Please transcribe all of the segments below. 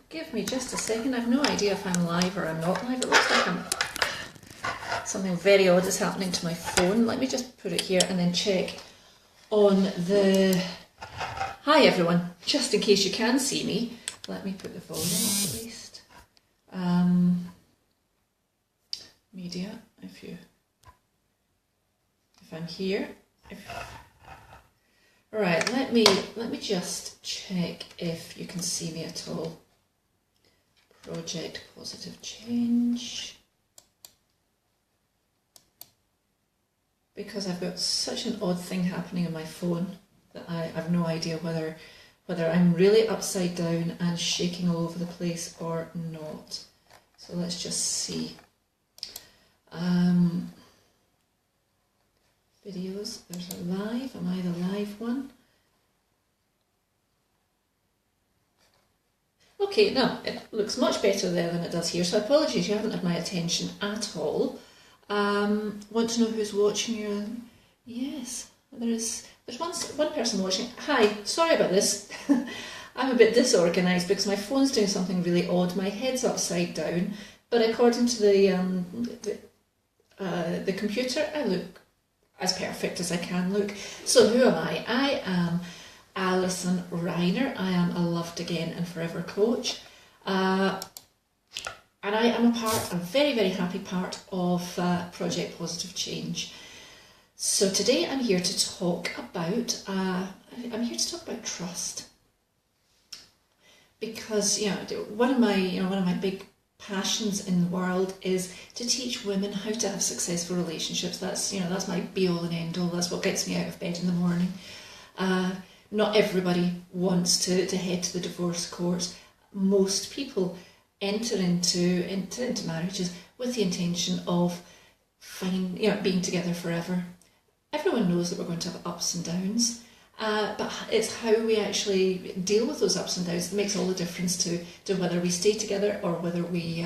give me just a second. I've no idea if I'm live or I'm not live. It looks like something very odd is happening to my phone. Let me just put it here and then check on the... Hi everyone, just in case you can see me, let me put the volume up at least. Media, if I'm here. Right, let me just check if you can see me at all. Project Positive Change. Because I've got such an odd thing happening on my phone that I have no idea whether I'm really upside down and shaking all over the place or not. So let's just see. Videos, there's a live. Am I the live one? Okay, no, it looks much better there than it does here. So apologies, you haven't had my attention at all. Want to know who's watching you? Yes, there's one person watching. Hi, sorry about this. I'm a bit disorganised because my phone's doing something really odd. My head's upside down, but according to the computer, I look as perfect as I can look. So who am I? I am Alison Reiner. I am a Loved Again and Forever coach. And I am a very, very happy part of Project Positive Change. So today I'm here to talk about, trust. Because, one of my big passions in the world is to teach women how to have successful relationships. That's my be all and end all. That's what gets me out of bed in the morning. Not everybody wants to head to the divorce court. Most people enter into marriages with the intention of being together forever. Everyone knows that we're going to have ups and downs. But it's how we actually deal with those ups and downs that makes all the difference to whether we stay together or whether we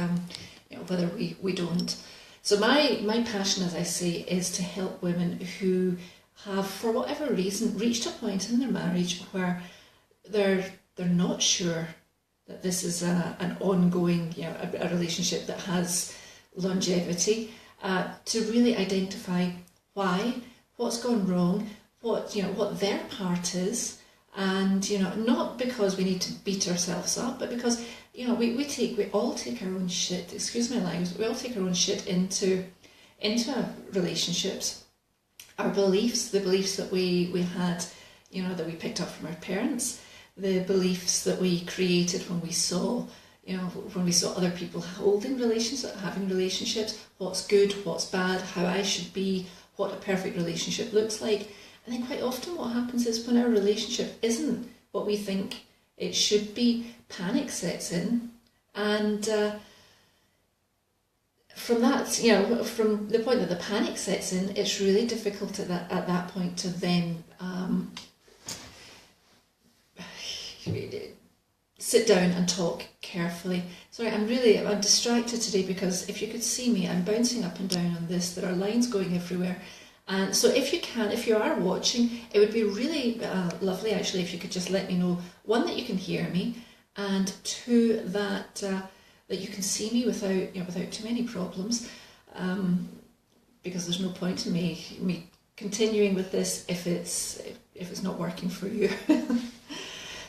don't. So my passion, as I say, is to help women who have, for whatever reason, reached a point in their marriage where they're not sure that this is an ongoing, a relationship that has longevity. To really identify why, what's gone wrong, what their part is, and not because we need to beat ourselves up, but because we all take our own shit. Excuse my language. We all take our own shit into relationships. Our beliefs, the beliefs that we had, that we picked up from our parents, the beliefs that we created when we saw other people holding relationships, having relationships, what's good, what's bad, how I should be, what a perfect relationship looks like. And then quite often what happens is when our relationship isn't what we think it should be, panic sets in. And from that, from the point that the panic sets in, it's really difficult at that point to then sit down and talk carefully. Sorry, I'm distracted today because if you could see me, I'm bouncing up and down on this. There are lines going everywhere. And so if you are watching, it would be really lovely actually if you could just let me know, one, that you can hear me, and two, that you can see me without too many problems, because there's no point in me continuing with this if it's not working for you.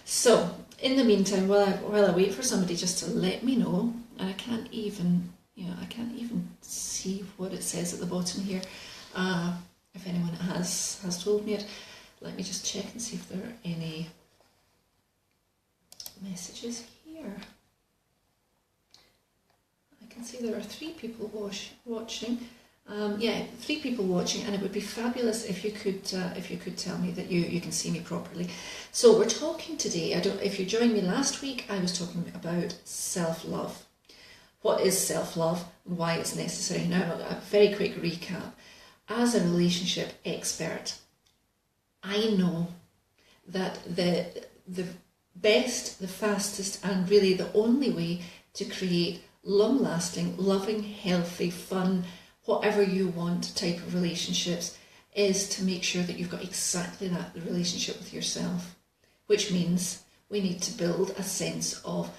So in the meantime, while I wait for somebody just to let me know, and I can't even see what it says at the bottom here. If anyone has told me it, let me just check and see if there are any messages here. I can see there are 3 people watching. 3 people watching, and it would be fabulous if you could tell me that you can see me properly. So we're talking today. If you joined me last week, I was talking about self-love. What is self-love? Why it's necessary? Now, a very quick recap. As a relationship expert, I know that the best, the fastest, and really the only way to create long-lasting, loving, healthy, fun, whatever you want type of relationships is to make sure that you've got exactly that, the relationship with yourself, which means we need to build a sense of,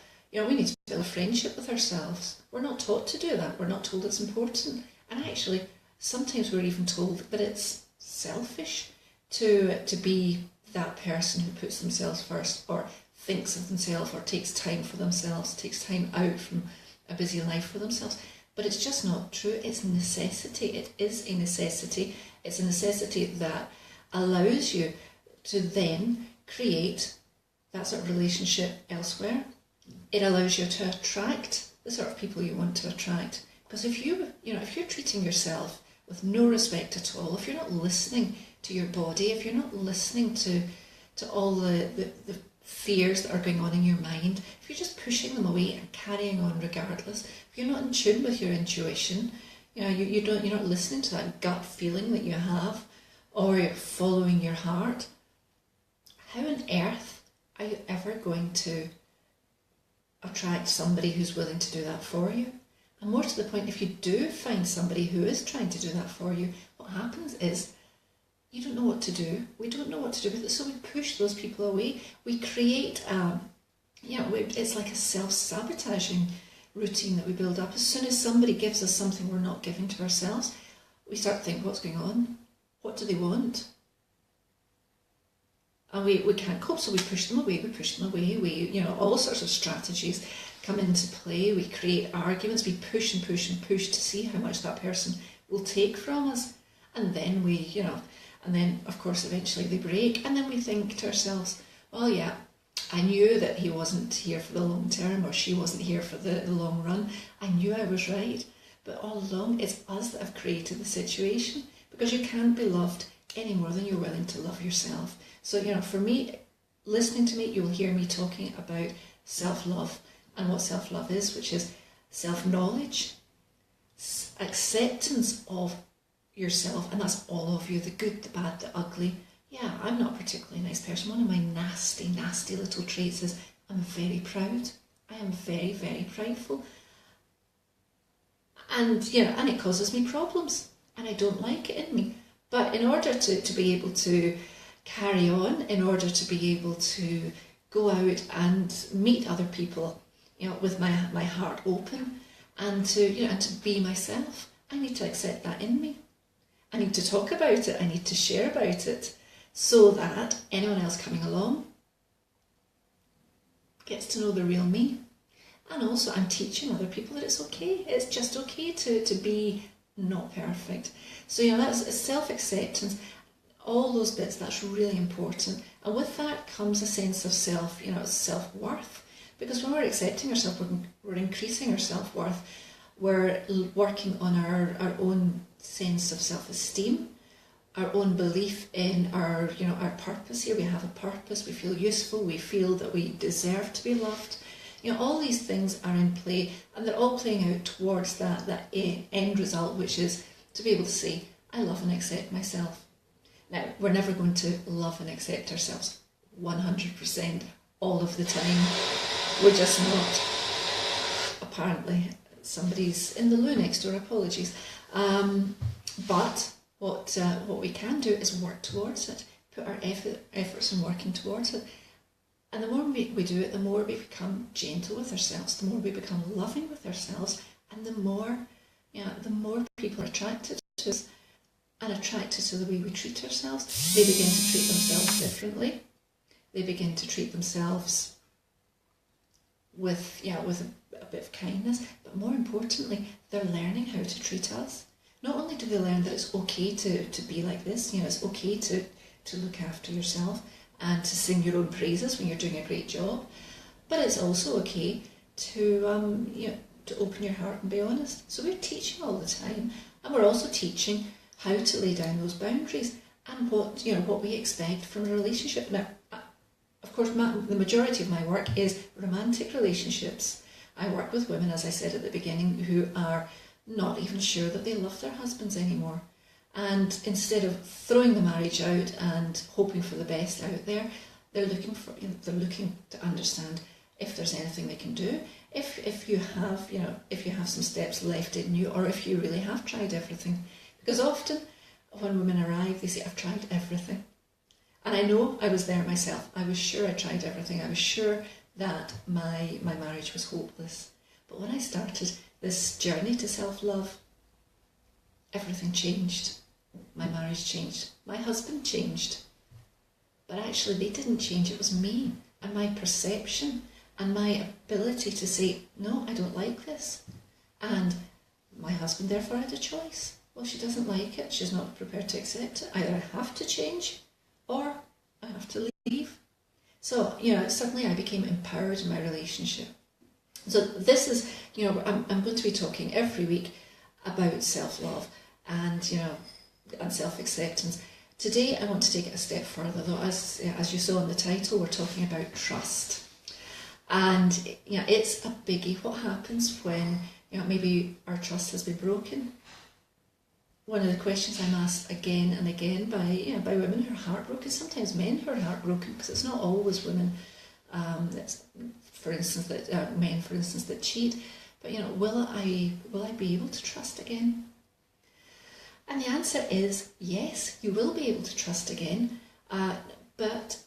We need to build a friendship with ourselves. We're not taught to do that. We're not told it's important. And actually, sometimes we're even told that it's selfish to be that person who puts themselves first, or thinks of themselves, or takes time for themselves, takes time out from a busy life for themselves. But it's just not true. It's a necessity. It is a necessity. It's a necessity that allows you to then create that sort of relationship elsewhere. It allows you to attract the sort of people you want to attract. Because if you're treating yourself with no respect at all, if you're not listening to your body, if you're not listening to all the fears that are going on in your mind, if you're just pushing them away and carrying on regardless, if you're not in tune with your intuition, you're not listening to that gut feeling that you have, or you're following your heart, how on earth are you ever going to attract somebody who's willing to do that for you? And more to the point, if you do find somebody who is trying to do that for you, what happens is you don't know what to do. We don't know what to do with it, so we push those people away. We create, it's like a self-sabotaging routine that we build up. As soon as somebody gives us something we're not giving to ourselves, we start thinking, what's going on? What do they want? And we can't cope, so we push them away, all sorts of strategies come into play. We create arguments, we push and push and push to see how much that person will take from us. And then and then of course eventually they break, and then we think to ourselves, well, yeah, I knew that he wasn't here for the long term, or she wasn't here for the long run. I knew I was right. But all along, it's us that have created the situation, because you can't be loved any more than you're willing to love yourself. So, for me, listening to me, you'll hear me talking about self-love and what self-love is, which is self-knowledge, acceptance of yourself, and that's all of you, the good, the bad, the ugly. Yeah, I'm not a particularly nice person. One of my nasty, nasty little traits is I'm very proud. I am very, very prideful. And, and it causes me problems, and I don't like it in me. But in order to be able to carry on, in order to be able to go out and meet other people, with my heart open, and to be myself, I need to accept that in me. I need to talk about it. I need to share about it, so that anyone else coming along gets to know the real me. And also I'm teaching other people that it's okay. It's just okay to be not perfect. So, that's self-acceptance. All those bits, that's really important. And with that comes a sense of self-worth. Because when we're accepting ourselves, we're increasing our self-worth. We're working on our own sense of self-esteem, our own belief in our purpose. Here we have a purpose, we feel useful, we feel that we deserve to be loved. All these things are in play, and they're all playing out towards that end result, which is to be able to say, I love and accept myself. Now, we're never going to love and accept ourselves 100% all of the time. We're just not. Apparently, somebody's in the loo next door, apologies. But what we can do is work towards it, put our efforts in working towards it. And the more we do it, the more we become gentle with ourselves, the more we become loving with ourselves, and the more people are attracted to us and attracted to the way we treat ourselves. They begin to treat themselves differently. They begin to treat themselves with a bit of kindness, but more importantly, they're learning how to treat us. Not only do they learn that it's okay to be like this, it's okay to look after yourself and to sing your own praises when you're doing a great job, but it's also okay to open your heart and be honest. So we're teaching all the time, and we're also teaching how to lay down those boundaries and what we expect from a relationship. Now, of course, the majority of my work is romantic relationships. I work with women, as I said at the beginning, who are not even sure that they love their husbands anymore. And instead of throwing the marriage out and hoping for the best out there, they're looking to understand if there's anything they can do, if you have some steps left in you, or if you really have tried everything. Because often when women arrive, they say, I've tried everything. And I know I was there myself. I was sure I tried everything. I was sure that my marriage was hopeless. But when I started this journey to self-love, everything changed. My marriage changed. My husband changed. But actually they didn't change, it was me and my perception and my ability to say, no, I don't like this. And my husband therefore had a choice. Well, she doesn't like it, she's not prepared to accept it. Either I have to change or I have to leave. So, suddenly I became empowered in my relationship. So this is, I'm going to be talking every week about self-love and, and self-acceptance. Today I want to take it a step further, though, as you saw in the title, we're talking about trust. And it's a biggie. What happens when maybe our trust has been broken? One of the questions I'm asked again and again by women who are heartbroken, sometimes men who are heartbroken, because it's not always women, men for instance that cheat. But will I be able to trust again? And the answer is yes, you will be able to trust again, but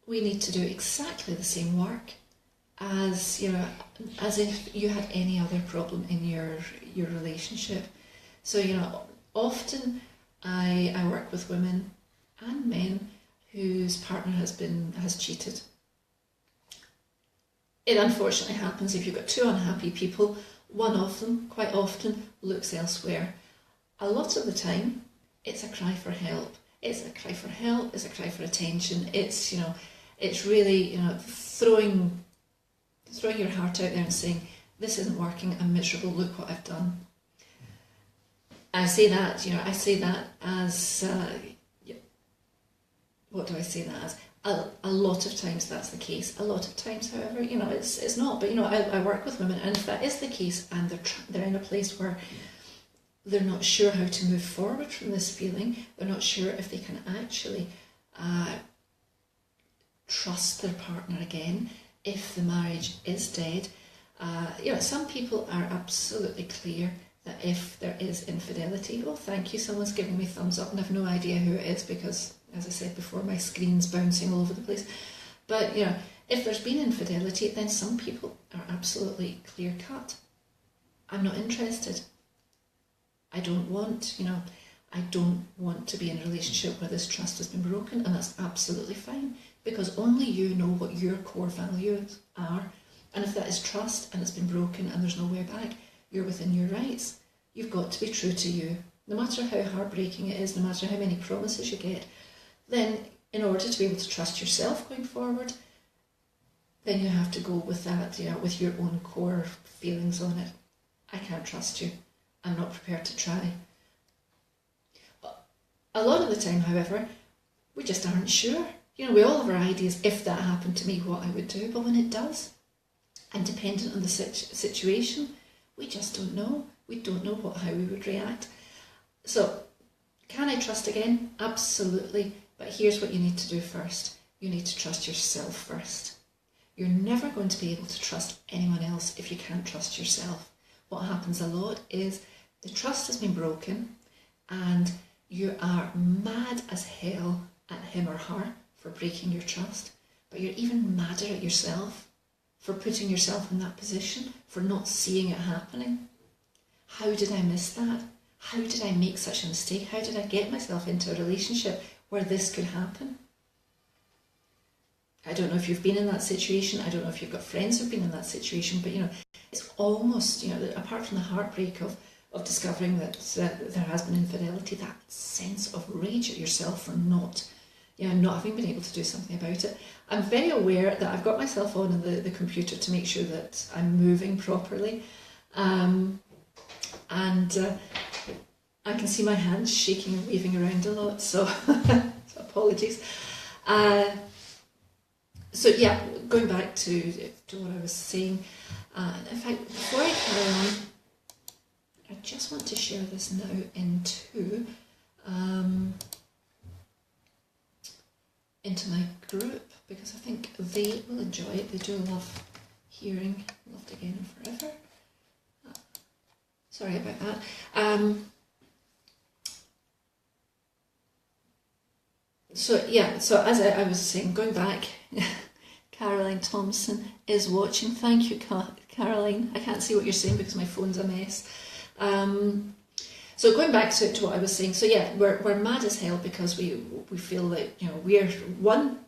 we need to do exactly the same work as if you had any other problem in your relationship. So often I work with women and men whose partner has cheated. It unfortunately happens if you've got two unhappy people, one of them quite often looks elsewhere. A lot of the time, it's a cry for help. It's a cry for help, it's a cry for attention. It's, it's really, throwing your heart out there and saying, this isn't working, I'm miserable, look what I've done. I say that as, what do I say that as? A lot of times that's the case. A lot of times, however, it's not. But, I work with women, and if that is the case, and they're in a place where they're not sure how to move forward from this feeling, they're not sure if they can actually trust their partner again, if the marriage is dead. Some people are absolutely clear that if there is infidelity, oh, thank you, someone's giving me thumbs up, and I've no idea who it is because, as I said before, my screen's bouncing all over the place. But, if there's been infidelity, then some people are absolutely clear cut. I'm not interested. I don't want to be in a relationship where this trust has been broken, and that's absolutely fine, because only you know what your core values are. And if that is trust and it's been broken and there's no way back, you're within your rights. You've got to be true to you. No matter how heartbreaking it is, no matter how many promises you get, then in order to be able to trust yourself going forward, then you have to go with that, with your own core feelings on it. I can't trust you. I'm not prepared to try. A lot of the time, however, we just aren't sure. We all have our ideas, if that happened to me, what I would do. But when it does, and dependent on the situation, we just don't know. We don't know how we would react. So, can I trust again? Absolutely. But here's what you need to do first. You need to trust yourself first. You're never going to be able to trust anyone else if you can't trust yourself. What happens a lot is the trust has been broken and you are mad as hell at him or her for breaking your trust, but you're even madder at yourself for putting yourself in that position, for not seeing it happening. How did I miss that? How did I make such a mistake? How did I get myself into a relationship where this could happen? I don't know if you've been in that situation. I don't know if you've got friends who've been in that situation, but it's almost, apart from the heartbreak of discovering that there has been infidelity, that sense of rage at yourself for not having been able to do something about it. I'm very aware that I've got myself on the computer to make sure that I'm moving properly. And I can see my hands shaking and waving around a lot, so, so apologies. So yeah, going back to what I was saying, in fact, before I carry on, I just want to share this now into my group, because I think they will enjoy it. They do love hearing Loved Again and Forever. Sorry about that. So as I was saying, going back, Caroline Thompson is watching. Thank you, Caroline. I can't see what you're saying because my phone's a mess. So going back to what I was saying, so yeah, we're mad as hell because we feel like, we're, one,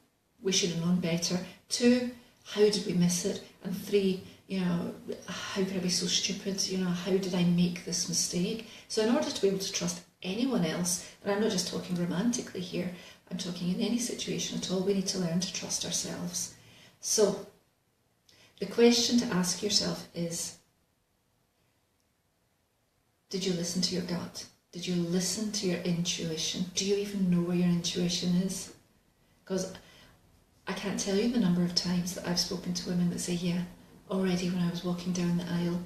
we should have known better. Two, how did we miss it? And three, how could I be so stupid? How did I make this mistake? So in order to be able to trust anyone else, and I'm not just talking romantically here, I'm talking in any situation at all, we need to learn to trust ourselves. So the question to ask yourself is, did you listen to your gut? Did you listen to your intuition? Do you even know where your intuition is? Because I can't tell you the number of times that I've spoken to women that say, yeah, already when I was walking down the aisle,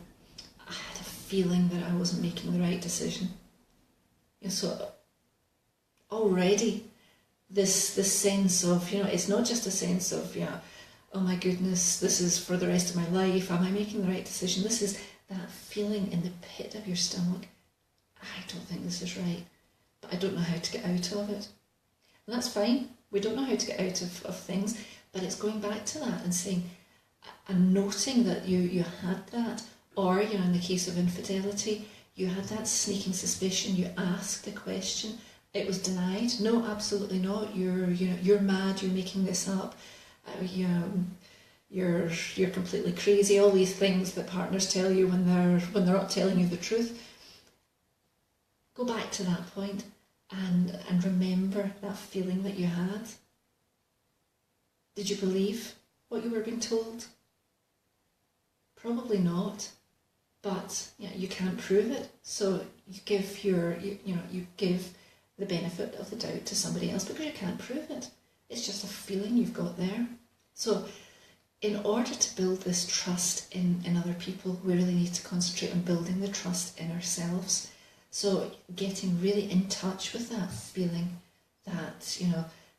I had a feeling that I wasn't making the right decision. So already this sense of, it's not just a sense of, oh my goodness, this is for the rest of my life, am I making the right decision? This is that feeling in the pit of your stomach, I don't think this is right, but I don't know how to get out of it. And that's fine, we don't know how to get out of things, but it's going back to that and saying, and noting that you had that, or, in the case of infidelity, you had that sneaking suspicion, you asked a question, it was denied. No, absolutely not. You're mad, you're making this up. You're completely crazy. All these things that partners tell you when they're not telling you the truth. Go back to that point and remember that feeling that you had. Did you believe what you were being told? Probably not. But you can't prove it, so you give you give the benefit of the doubt to somebody else because you can't prove it. It's just a feeling you've got there. So in order to build this trust in other people, we really need to concentrate on building the trust in ourselves. So getting really in touch with that feeling, that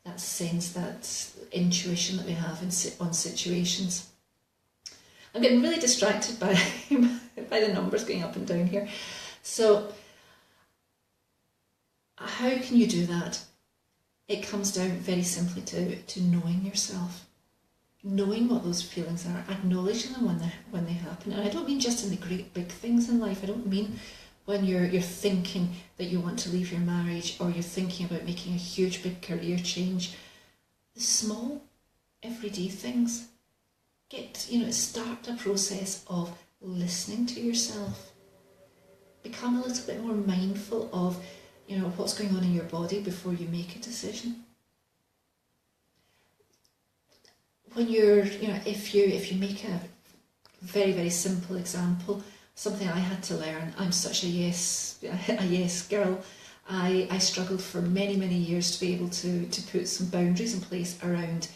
that sense, that intuition that we have on situations. I'm getting really distracted by the numbers going up and down here. So how can you do that? It comes down very simply to knowing yourself, knowing what those feelings are, acknowledging them when they happen. And I don't mean just in the great big things in life. I don't mean when you're thinking that you want to leave your marriage, or you're thinking about making a huge big career change. The small everyday things. Start a process of listening to yourself. Become a little bit more mindful of, what's going on in your body before you make a decision. When you're, if you make a very, very simple example, something I had to learn. I'm such a yes girl. I struggled for many, many years to be able to put some boundaries in place around,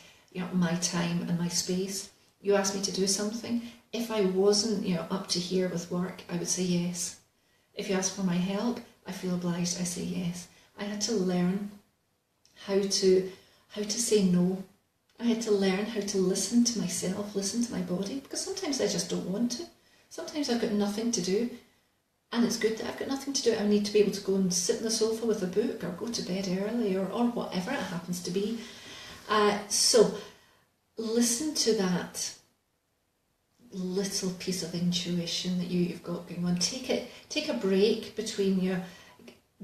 my time and my space. You asked me to do something. If I wasn't, up to here with work, I would say yes. If you ask for my help, I feel obliged, I say yes. I had to learn how to say no. I had to learn how to listen to myself, listen to my body, because sometimes I just don't want to. Sometimes I've got nothing to do, and it's good that I've got nothing to do. I need to be able to go and sit on the sofa with a book, or go to bed early, or whatever it happens to be. So listen to that little piece of intuition that you've got going on. Take a break between your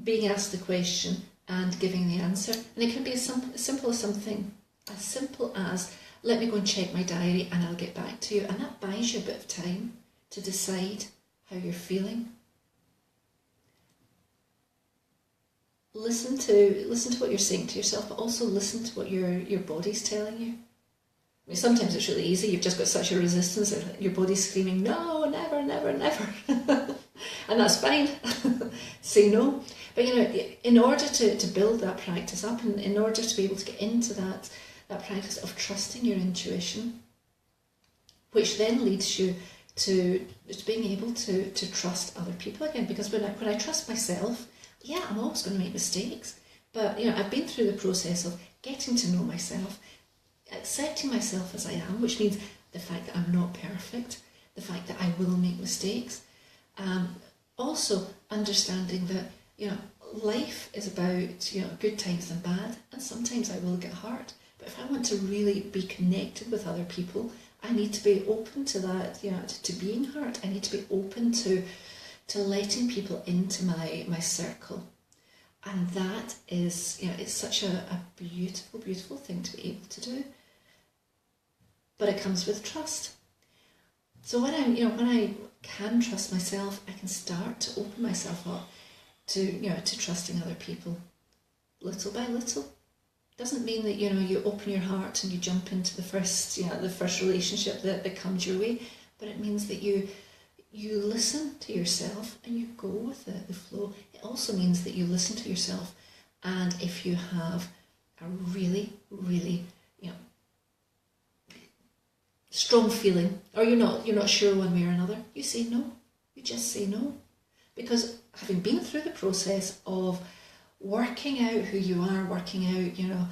being asked the question and giving the answer. And it can be as simple as, let me go and check my diary and I'll get back to you. And that buys you a bit of time to decide how you're feeling. Listen to what you're saying to yourself, but also listen to what your body's telling you. I mean, sometimes it's really easy. You've just got such a resistance that your body's screaming, no, never, never, never. And that's fine. Say no. But, in order to build that practice up, and in order to be able to get into that practice of trusting your intuition, which then leads you to being able to trust other people again. Because when I trust myself, yeah, I'm always going to make mistakes. But, I've been through the process of getting to know myself, accepting myself as I am, which means the fact that I'm not perfect, the fact that I will make mistakes. Also understanding that, life is about, good times and bad, and sometimes I will get hurt. But if I want to really be connected with other people, I need to be open to that, to being hurt. I need to be open to letting people into my circle. And that is, it's such a beautiful, beautiful thing to be able to do. But it comes with trust. So when I can trust myself, I can start to open myself up to trusting other people, little by little. Doesn't mean that you open your heart and you jump into the first relationship that comes your way, but it means that you listen to yourself and you go with the flow. It also means that you listen to yourself, and if you have a really, really strong feeling, or you're not sure one way or another, you say no. You just say no, because having been through the process of working out who you are, working out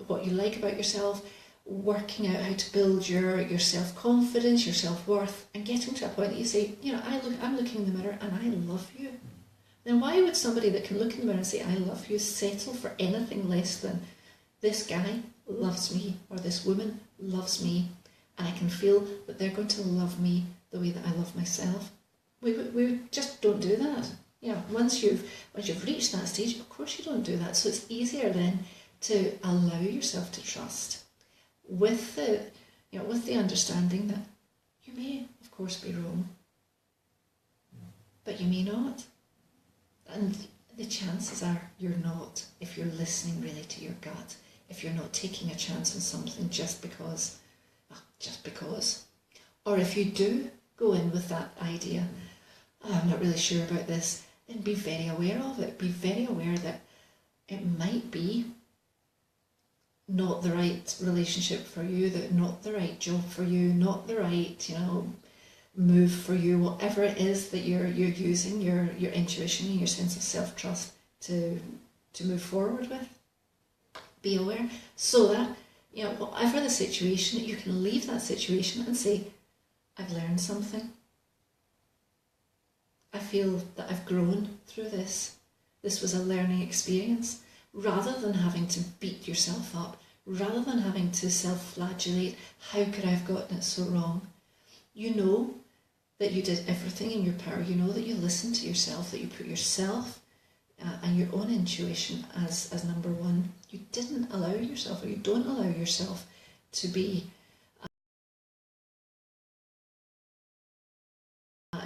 what you like about yourself, working out how to build your self-confidence, your self-worth, and getting to a point that you say, I'm looking in the mirror and I love you. Then why would somebody that can look in the mirror and say I love you settle for anything less than this guy loves me or this woman loves me, and I can feel that they're going to love me the way that I love myself? We just don't do that. Once you've reached that stage, of course you don't do that. So it's easier then to allow yourself to trust, with the understanding that you may, of course, be wrong, but you may not. And the chances are you're not, if you're listening really to your gut, if you're not taking a chance on something just because. Or if you do go in with that idea, I'm not really sure about this, then be very aware of it. Be very aware that it might be not the right relationship for you, that not the right job for you, not the right, move for you, whatever it is that you're using your intuition and your sense of self-trust to move forward with. Be aware, so that whatever the situation, you can leave that situation and say, I've learned something. I feel that I've grown through this. This was a learning experience. Rather than having to beat yourself up, rather than having to self-flagellate, how could I have gotten it so wrong? You know that you did everything in your power. You know that you listened to yourself, that you put yourself and your own intuition as number one. You didn't allow yourself, or you don't allow yourself to be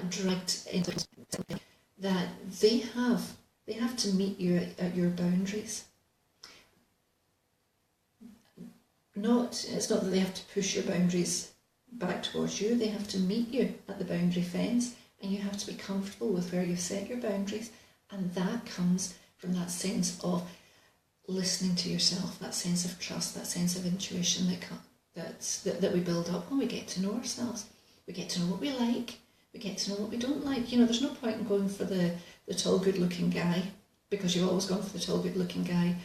dragged into something that they have to meet you at your boundaries. It's not that they have to push your boundaries back towards you. They have to meet you at the boundary fence, and you have to be comfortable with where you've set your boundaries. And that comes from that sense of listening to yourself, that sense of trust, that sense of intuition that we build up when we get to know ourselves. We get to know what we like. We get to know what we don't like. There's no point in going for the tall, good-looking guy, because you've always gone for the tall, good-looking guy,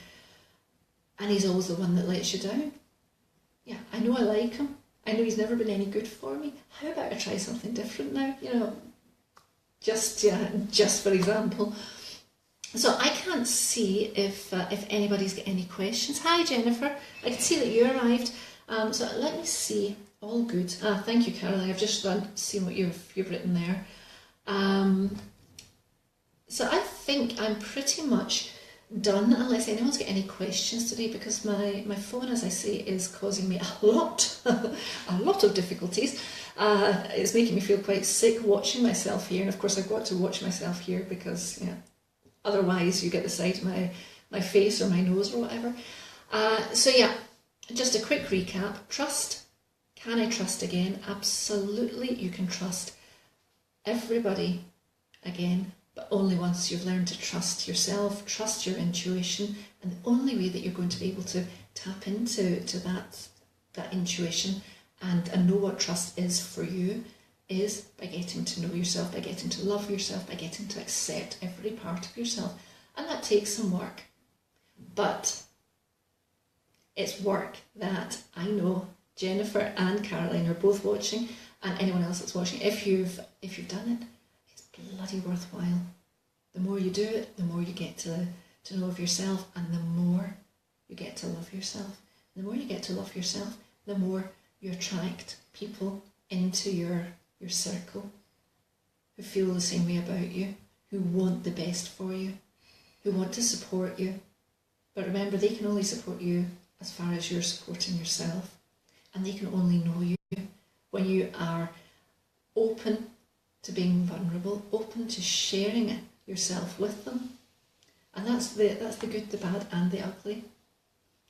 and he's always the one that lets you down. Yeah, I know I like him. I know he's never been any good for me. How about I try something different now? Just for example. So I can't see if anybody's got any questions. Hi Jennifer, I can see that you arrived. So let me see. All good. Thank you, Caroline. I've just seen what you've written there. So I think I'm pretty much done, unless anyone's got any questions today, because my phone, as I say, is causing me a lot of difficulties. It's making me feel quite sick watching myself here, and of course I've got to watch myself here because otherwise you get the sight of my face or my nose or whatever. So yeah, just a quick recap. Trust. Can I trust again? Absolutely, you can trust everybody again, but only once you've learned to trust yourself, trust your intuition, and the only way that you're going to be able to tap into that intuition and know what trust is for you is by getting to know yourself, by getting to love yourself, by getting to accept every part of yourself. And that takes some work, but it's work that I know Jennifer and Caroline are both watching, and anyone else that's watching, if you've done it, it's bloody worthwhile. The more you do it, the more you get to know of yourself, and the more you get to love yourself. The more you get to love yourself, the more you attract people into your circle who feel the same way about you, who want the best for you, who want to support you. But remember, they can only support you as far as you're supporting yourself. And they can only know you when you are open to being vulnerable, open to sharing yourself with them. And that's the good, the bad and the ugly.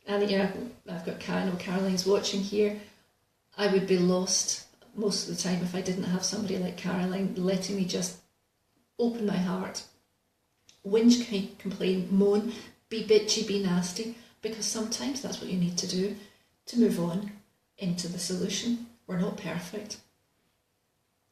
And yeah, I've got Caroline's watching here. I would be lost most of the time if I didn't have somebody like Caroline letting me just open my heart, whinge, complain, moan, be bitchy, be nasty, because sometimes that's what you need to do to move on into the solution. We're not perfect.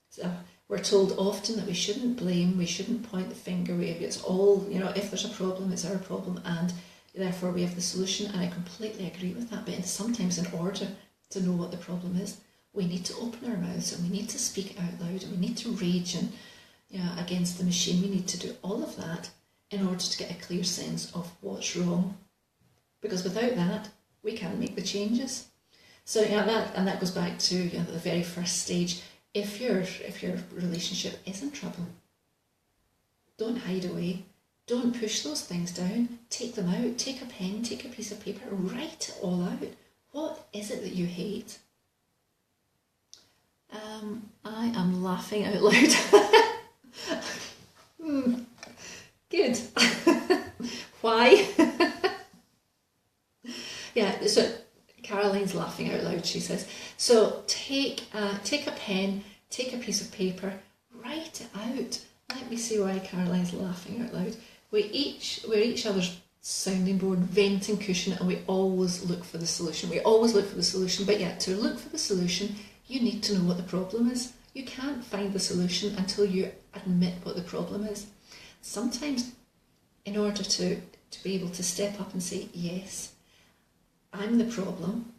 So we're told often that we shouldn't blame, we shouldn't point the finger, it's all, if there's a problem, it's our problem, and therefore we have the solution. And I completely agree with that, but sometimes in order to know what the problem is, we need to open our mouths and we need to speak out loud and we need to rage and against the machine. We need to do all of that in order to get a clear sense of what's wrong, because without that we can't make the changes. So that goes back to the very first stage. If your relationship is in trouble, don't hide away. Don't push those things down. Take them out. Take a pen, take a piece of paper, write it all out. What is it that you hate? I am laughing out loud. Good. Why? Yeah, so Caroline's laughing out loud, she says. So take a pen, take a piece of paper, write it out. Let me see why Caroline's laughing out loud. We're each other's sounding board, venting cushion, and we always look for the solution. But yeah, to look for the solution, you need to know what the problem is. You can't find the solution until you admit what the problem is. Sometimes, in order to be able to step up and say, yes, I'm the problem,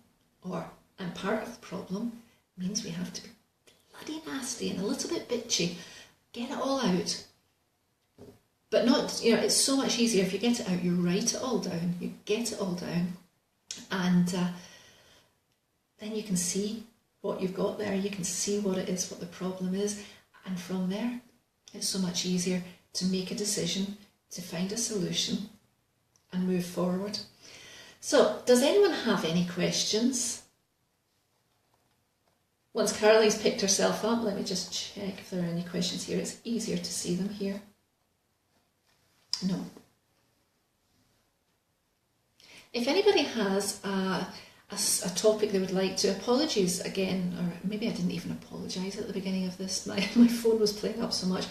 or I'm part of the problem, means we have to be bloody nasty and a little bit bitchy. Get it all out. But not, it's so much easier if you get it out, you write it all down, you get it all down, and then you can see what you've got there, you can see what it is, what the problem is, and from there it's so much easier to make a decision, to find a solution and move forward. So, does anyone have any questions? Once Caroline's picked herself up, let me just check if there are any questions here. It's easier to see them here. No. If anybody has a topic they would like to, apologies again, or maybe I didn't even apologise at the beginning of this, my phone was playing up so much.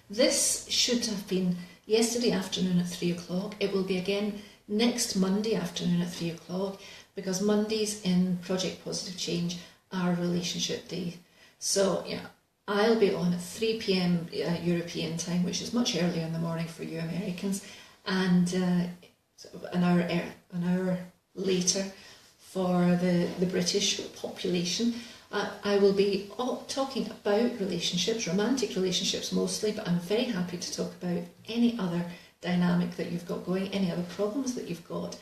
This should have been yesterday afternoon at 3 o'clock. It will be again next Monday afternoon at 3 o'clock, because Mondays in Project Positive Change are relationship day. So yeah, I'll be on at 3 p.m. European time, which is much earlier in the morning for you Americans, and sort of an hour later for the British population. I will be talking about relationships, romantic relationships mostly, but I'm very happy to talk about any other dynamic that you've got going, any other problems that you've got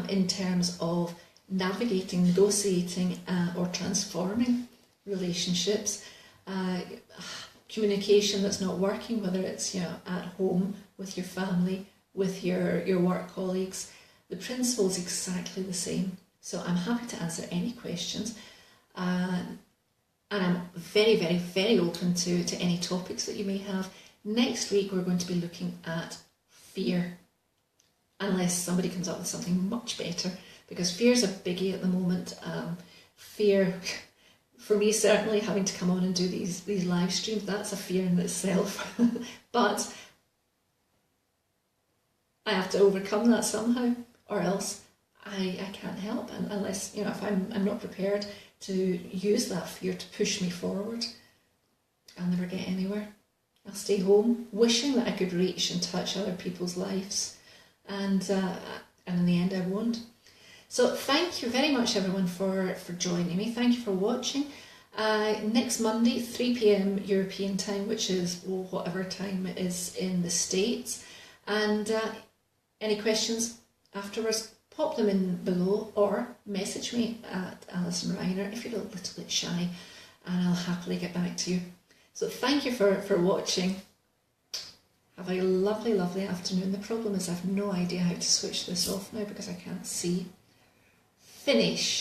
in terms of navigating, negotiating or transforming relationships, communication that's not working, whether it's at home, with your family, with your work colleagues. The principle is exactly the same. So I'm happy to answer any questions, and I'm very, very, very open to any topics that you may have. Next week we're going to be looking at fear, unless somebody comes up with something much better, because fear's a biggie at the moment. Fear, for me certainly, having to come on and do these live streams, that's a fear in itself. But I have to overcome that somehow, or else I can't help, and unless if I'm not prepared to use that fear to push me forward, I'll never get anywhere. I'll stay home wishing that I could reach and touch other people's lives, and in the end I won't. So thank you very much everyone for joining me. Thank you for watching. Next Monday, 3 p.m. European time, which is whatever time it is in the States. And any questions afterwards, pop them in below or message me at Alison Reiner if you're a little bit shy, and I'll happily get back to you. So thank you for watching. Have a lovely, lovely afternoon. The problem is I've no idea how to switch this off now because I can't see. Finish.